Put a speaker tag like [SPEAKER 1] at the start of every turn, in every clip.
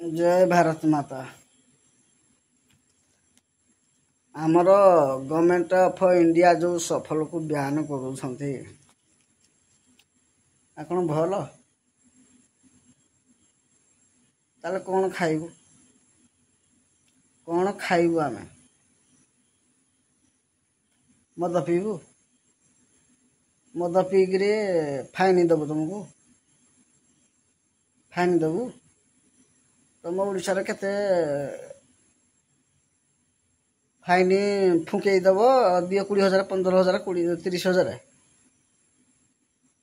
[SPEAKER 1] जय भारत माता। आमर गवर्नमेंट ऑफ इंडिया जो सफल को बयान करूछंती आपण भल ताले कौन खाइबू आमे मद पीबू मद पीकरे फाइन दबु तुमको फाइन दबु तुम ओडिशा केते फाइन फुंकई दब दिए 20,000 15,000 30,000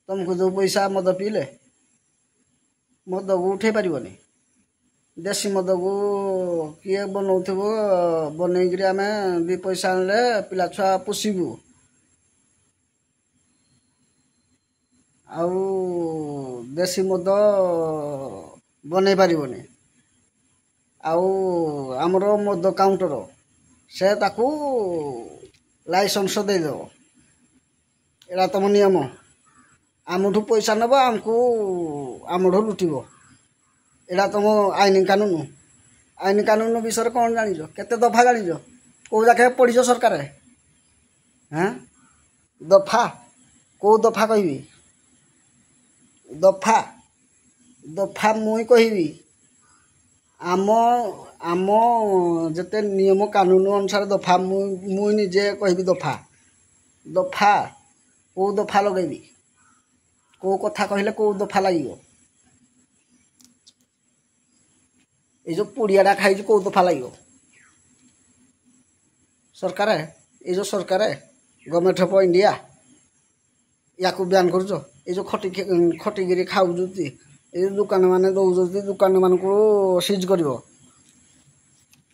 [SPEAKER 1] तुमको जो पैसा मद पीले मद को उठे पारिबनी देशी मद को किए बनाउथबो बनईकरी आमे 2 पैसा आनले पिला छुआ पोषिबू आउ देशी मद बनै पारिबनी आउ हमर मद काउंटर से ताकू लाइसेंस दे दो एरा तुम नियम आमठू पैसा नब आमको आमठू लुटिब एरा तुम आईन कानून विषय कौन जानिज केते दफा जानिज कौ जाके पढ़िज सरकार हाँ दफा कौ दफा कहबी दफा दफा मुई कहबी आम आम जते नियम कानून अनुसार दफा मुई निजे कहबी दफा दफा कौ दफा लगेबी कौ कथा कहले कौ दफा लागियो ए जो पुड़ियाटा खाई कौ दफा लागियो सरकार ए जो सरकार गवर्नमेंट ऑफ इंडिया या को बयान करूछ ए जो खटिगिरी खाउजुती ए दुकान माने दउजुती दुकान मान को सीज करिवो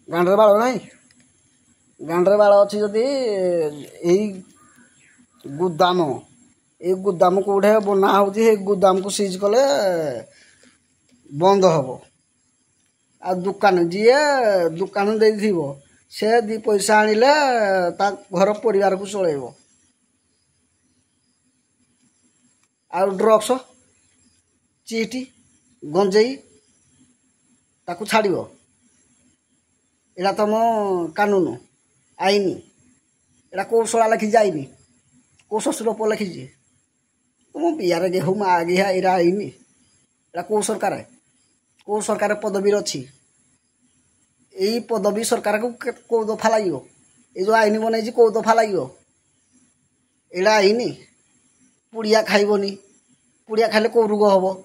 [SPEAKER 1] गांडरे बाळ नाही गांडरे बाळ अछि जदी एई गुदाम कोठे बना होती हे गुदाम को सीज कले बंद हबो आ दुकान जिए दुकान दे दिबो से 2 पैसा आनिले ता घर परिवार को चलेबो आ ड्रग्स चीटी गंजेई ताकू छाड़िबो एरा तुम कानून आईन एरा कौ सला लिखी जाइबी कौ शशुर पुआ लिखी तुम बिहार गेहूँ माँ गेहा एरा आईन एरा कौ सरकार पदवी अच्छी यही पदवी सरकार को कौ दफा लगे ये जो आईन बनई कौ दफा लगे एरा आईन पुड़िया खाइबनी पुड़िया खाइले कौ रोग हम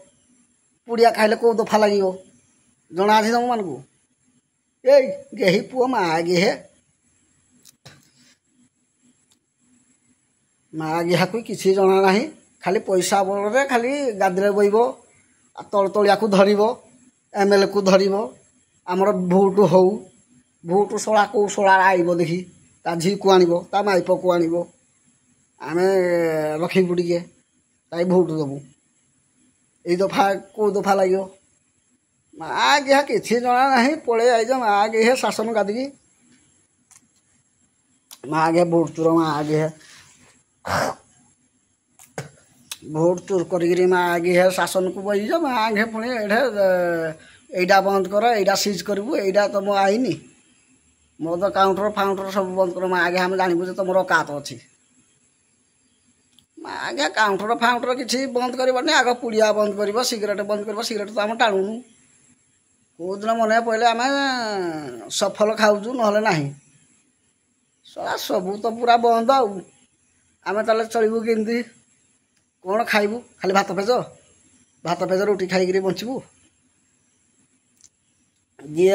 [SPEAKER 1] पुड़िया खाइले कौ दफा लगे जना अच्छी तुम मानक ए गेही पुआ माँ गेहा को किसी जना ना खाली पैसा बल खाली गादी बइब तल तलिया को धरब एमएलए को धरब आमर भोट हो भोट शला कौ शला आईब देखी ता झी को आनिब ता माइप को आनिब आमे रखीबू टिके ताई भोट दबू ए दफा कौ दफा लगे माँ गेहा किसी जना ना पड़े आईज माँ गेहे शासन गादी माँ गे भोट चोर माँ गे भोट चोर करी माँ गे शासन को बहीज माँ गे पुणी एटा बंद कर एटा सीज करू एटा तुम आईन मद काउंटर फाउंटर सब बंद कर माँ गे आम जानबू तुम औकात अच्छी माँ गे काउंटर फाउंटर किसी बंद कर आग पुड़िया बंद कर सिगरेट बंद कर सिगरेट तो आम टाणुनु कौ दिन मन पड़े आम सफल खाऊँ ना सला सबू तो पूरा बंद आम ताले चलबू केमती कौन खाइबू खाली भात पेज रोटी खाई बंचबू जी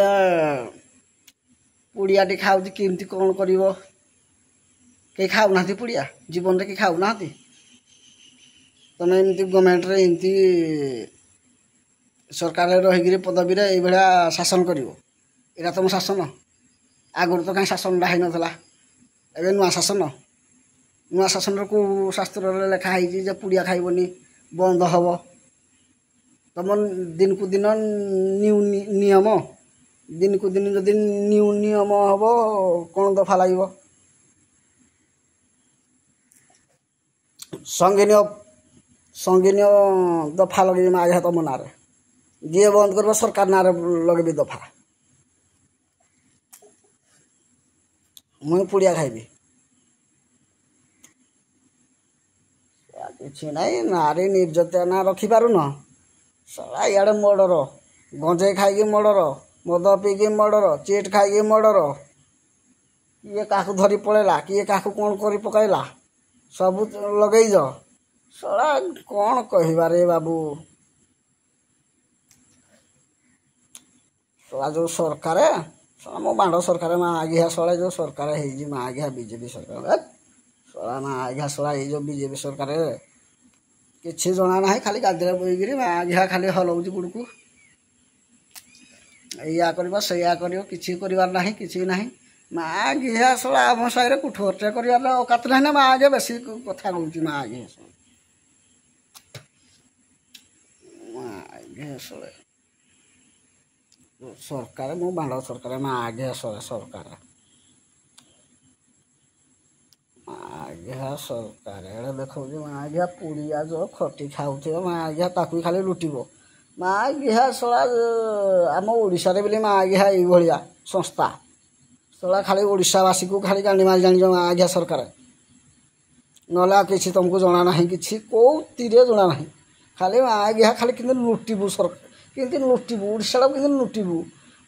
[SPEAKER 1] पुड़ियाटी खाऊ केमती कौन कर कई खाऊना पुड़िया जीवन में कई खाऊना तुम एमती गवर्नमेंट रे एमती सरकार रही पदवी ये शासन कर तुम शासन आगुरी तो कहीं शासन हो नाला ए नुआ शासन को शास्त्र लिखाई पुड़िया खाइबनी बंद हम तुम दिन को दिन नियम दिन को दिन जदि न्यू नियम हम कौन दफा लगे संगीन दफा लगे आगे तुम ना ଯିଏ ବନ୍ଦ କରିବ ସରକାର ନାଁରେ ଲଗେଇବି ଦଫା। ମୁଇଁ ପୁଡ଼ିଆ ଖାଇବି। କିଛି ନାହିଁ, ନାରୀ ନିର୍ଯାତନା ରଖିପାରୁନ। ଶଳା ଇଆଡ଼େ ମର୍ଡର, ଗଞ୍ଜେଇ ଖାଇକି ମର୍ଡର, ମଦ ପିଇକି ମର୍ଡର, ଚିଟ୍ ଖାଇକି ମର୍ଡର। କିଏ କାହାକୁ ଧରି ପଳେଇଲା, କିଏ କାହାକୁ କ'ଣ କରି ପକାଇଲା, ସବୁ ଲଗେଇଛ। ଶଳା କ'ଣ କହିବାରେ ବାବୁ। ଶଳା ଯେଉଁ ସରକାର, ଶଳା ମୋ ବାଣ୍ଡ ସରକାର ମା ଆଘିଆ ଶଳା ଯେଉଁ ସରକାର ହେଇଛି ମା ଆଘିଆ ବିଜେପି ସରକାର। ଶଳା ମା ଆଘିଆ ଶଳା ଏଇ ଯେଉଁ ବିଜେପି ସରକାର କିଛି ଜଣା ନାହିଁ, ଖାଲି ଗାଦିରେ ବୋଇକିରି ମା ଆଘିଆ ଖାଲି ହଲଉଛି ଗୁଡ଼କୁ। ଏଇଆ କରିବ ସେଇଆ କରିବ, କିଛି କରିବାର ନାହିଁ, କିଛି ନାହିଁ। ମା ଆଘିଆ ଶଳା ଆମ ସାହିରେ କୁଠୁଅଟେ କରିବାର ଅକାତ ନାହିଁ ନା। ମା ଆଘିଆ ବେଶୀ କଥା କହୁଛି ମା ଆଘିଆ ଶଳା। ମା ଆଘିଆ ଶଳା ସରକାର, ମୋ ବାଣ୍ଡ ସରକାର ମା ଆଘିଆ ଶଳା ସରକାର। ମା ଆଘିଆ ସରକାର ଏଡ଼େ ଦେଖାଉଛି ମା ଆଘିଆ ପୁଡ଼ିଆ ଯେଉଁ ଖଟି ଖାଉଥିବ ମା ଆଘିଆ ତାକୁ ବି ଖାଲି ଲୁଟିବ। ମା ଆଘିଆ ଶଳା ଆମ ଓଡ଼ିଶାରେ ବୋଲି ମା ଆଘିଆ ଏଇଭଳିଆ ସଂସ୍ଥା। ଶଳା ଖାଲି ଓଡ଼ିଶାବାସୀକୁ ଖାଲି ଗାଣ୍ଡି ମାରି ଜାଣିଛ ମା ଆଘିଆ ସରକାର। ନହେଲେ ଆଉ କିଛି ତୁମକୁ ଜଣା ନାହିଁ, କିଛି କେଉଁଥିରେ ଜଣା ନାହିଁ। ଖାଲି ମା ଆଘିଆ ଖାଲି କେମିତି ଲୁଟିବୁ, ସରକାର କେମିତି ଲୁଟିବୁ, ଓଡ଼ିଶାଟାକୁ କେମିତି ଲୁଟିବୁ,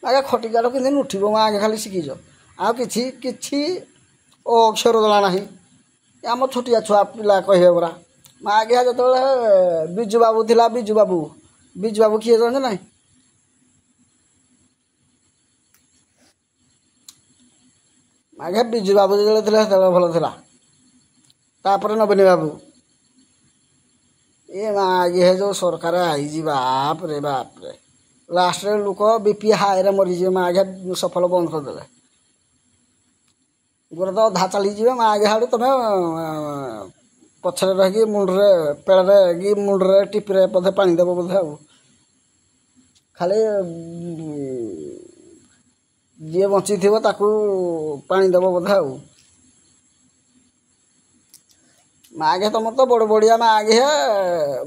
[SPEAKER 1] ଆଜ୍ଞା ଖଟିକାଟାକୁ କେମିତି ଲୁଟିବ ମା ଆଘିଆ ଖାଲି ଶିଖିଛ। ଆଉ କିଛି କିଛି ଅକ୍ଷର ଜଣା ନାହିଁ। ଆମ ଛୋଟିଆ ଛୁଆ ପିଲା କହିବେ ପରା। ମା ଆଘିଆ ଯେତେବେଳେ ବିଜୁ ବାବୁ ଥିଲା, ବିଜୁ ବାବୁ କିଏ ଜାଣିଛ ନାହିଁ? ଆଜ୍ଞା ବିଜୁ ବାବୁ ଯେତେବେଳେ ଥିଲା ସେତେବେଳେ ଭଲ ଥିଲା। ତାପରେ ନବୀନ ବାବୁ। ଏ ମା ଆଘିଆ ଯେଉଁ ସରକାର ଆଇଛି ବାପରେ ବାପରେ, ଲାଷ୍ଟରେ ଲୋକ ବିପି ହାଇରେ ମରିଯିବେ। ମା ଆଘିଆ ସଫଳ ବନ୍ଦ କରିଦେଲେ। ଗୋଟେ ତ ଅଧା ଚାଲିଯିବେ ମା ଆଘିଆ ଆଡ଼ୁ ତୁମେ ପଛରେ ରହିକି ମୁଣ୍ଡରେ ପେଳରେ କି ମୁଣ୍ଡରେ ଟିପିରେ ବୋଧେ ପାଣି ଦେବ ବୋଧେ। ଆଉ ଖାଲି ଯିଏ ବଞ୍ଚିଥିବ ତାକୁ ପାଣି ଦେବ ବୋଧେ। ଆଉ ମା ଆଘିଆ ତୁମର ତ ବଡ଼ ବଡ଼ିଆ ମା ଆଘିଆ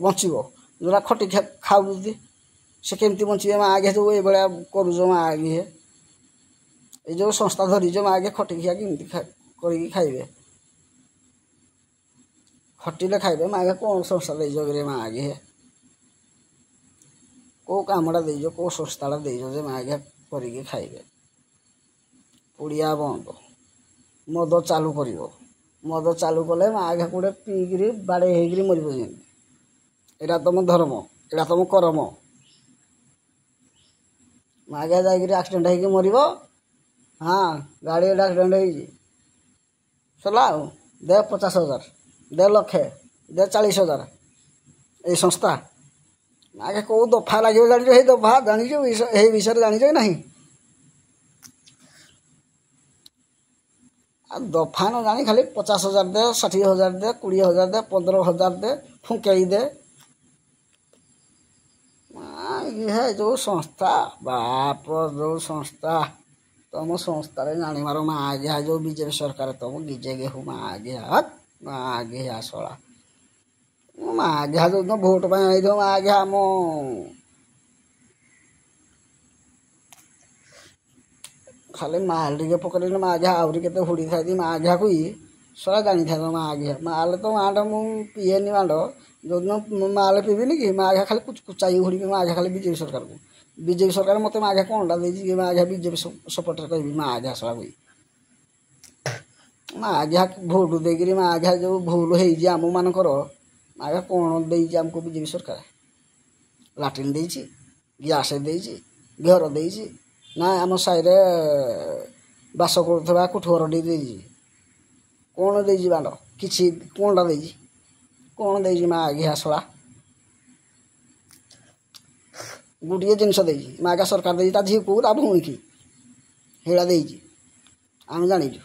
[SPEAKER 1] ବଞ୍ଚିବ, ଯେଉଁଟା ଖଟି ଖାଉଛନ୍ତି ସେ କେମିତି ବଞ୍ଚିବେ? ମା ଆଘିଆ ଯେଉଁ ଏଇଭଳିଆ କରୁଛ ମା ଆଘିଆ, ଏଇ ଯେଉଁ ସଂସ୍ଥା ଧରିଛ ମା ଆଘିଆ ଖଟିଖିଆ କେମିତି କରିକି ଖାଇବେ? ଖଟିଲେ ଖାଇବେ ମା ଆଘିଆ। କ'ଣ ସଂସ୍ଥା ଦେଇଛ କିରେ ମା ଆଘିଆ? କେଉଁ କାମଟା ଦେଇଛ, କେଉଁ ସଂସ୍ଥାଟା ଦେଇଛ ଯେ ମା ଆଘିଆ କରିକି ଖାଇବେ? ପୁଡ଼ିଆ ବନ୍ଦ, ମଦ ଚାଲୁ କରିବ। ମଦ ଚାଲୁ କଲେ ମା ଆଘିଆ କୋଉଟେ ପିଇକିରି ବାଡ଼େଇ ହେଇକିରି ମରିବ ଯେମିତି। ଏଇଟା ତୁମ ଧର୍ମ, ଏଇଟା ତୁମ କରମ। ମା ଆଘିଆ ଯାଇକିରି ଆକ୍ସିଡେଣ୍ଟ ହେଇକି ମରିବ। ହଁ ଗାଡ଼ି ଏଇଟା ଆକ୍ସିଡେଣ୍ଟ ହେଇଛି, ସରିଲା। ଆଉ ଦେ 50,000, ଦେ 1,00,000, ଦେ 40,000। ଏଇ ସଂସ୍ଥା ମା ଆଘିଆ କେଉଁ ଦଫା ଲାଗିବ ଜାଣିଛ? ଏଇ ଦଫା ଜାଣିଛ, ଏଇ ବିଷୟରେ ଜାଣିଛ କି ନାହିଁ? ଆଉ ଦଫା ନ ଜାଣି ଖାଲି 50,000 ଦେ, 60,000 ଦେ, 20,000 ଦେ, 15,000 ଦେ, ଫୁଙ୍କେଇ ଦେ। ଇଏ ଯେଉଁ ସଂସ୍ଥା ବାପ, ଯେଉଁ ସଂସ୍ଥା, ତୁମ ସଂସ୍ଥାରେ ଜାଣିବାର ମା ଆଘିଆ ଯେଉଁ ବିଜେପି ସରକାର ତୁମ ଗିଜେ ଗେହୁ ମା ଆଘିଆ। ମା ଆଘିଆ ଶଳା ମା ଆଘିଆ ଯେଉଁଦିନ ଭୋଟ ପାଇଁ ଆଇଥିବ ମା ଆଘିଆ ଆମ ଖାଲି ମାଲ ଟିକେ ପକେଇଲେ ମା ଆଘିଆ ଆହୁରି କେତେ ହୁଡ଼ି ଥାଇଛି ମା ଆଘିଆକୁ। ଶଳା ଜାଣିଥାଇବ ମା ଆଘିଆ। ମାଲ ତ ମାଟା ମୁଁ ପିଏନି ମାଣ୍ଡ, ଯେଉଁଦିନ ମାଲ ପିଇବିନି କି ମା ଆଘିଆ ଖାଲି କୁଚାଇ ହୁଡ଼ିବି ମା ଆଘିଆ ଖାଲି ବିଜେପି ସରକାରକୁ। ବିଜେପି ସରକାର ମୋତେ ମା ଆଘିଆ କ'ଣଟା ଦେଇଛି କି ମା ଆଘିଆ ବିଜେପି ସପୋର୍ଟରେ କହିବି ମା ଆଘିଆ ଶଳା କହି। ମା ଆଘିଆ ଭୋଟ ଦେଇକିରି ମା ଆଘିଆ ଯେଉଁ ଭୁଲ ହେଇଛି ଆମମାନଙ୍କର, ମା ଆଘିଆ କ'ଣ ଦେଇଛି ଆମକୁ ବିଜେପି ସରକାର? ଲାଟ୍ରିନ୍ ଦେଇଛି, ଗ୍ୟାସ୍ ଦେଇଛି, ଘର ଦେଇଛି, ନା ଆମ ସାହିରେ ବାସ କରୁଥିବା କୋଠଘରଟି ଦେଇଛି? କ'ଣ ଦେଇଛି ବାଣ୍ଡ? କିଛି କ'ଣଟା ଦେଇଛି? କ'ଣ ଦେଇଛି ମା ଆଘିଆ ଶଳା? ଗୋଟିଏ ଜିନିଷ ଦେଇଛି ମା ଆଘିଆ ସରକାର ଦେଇଛି, ତା ଝିଅକୁ ତା ଭଉଣୀକି ହେଇଟା ଦେଇଛି, ଆମେ ଜାଣିଛୁ।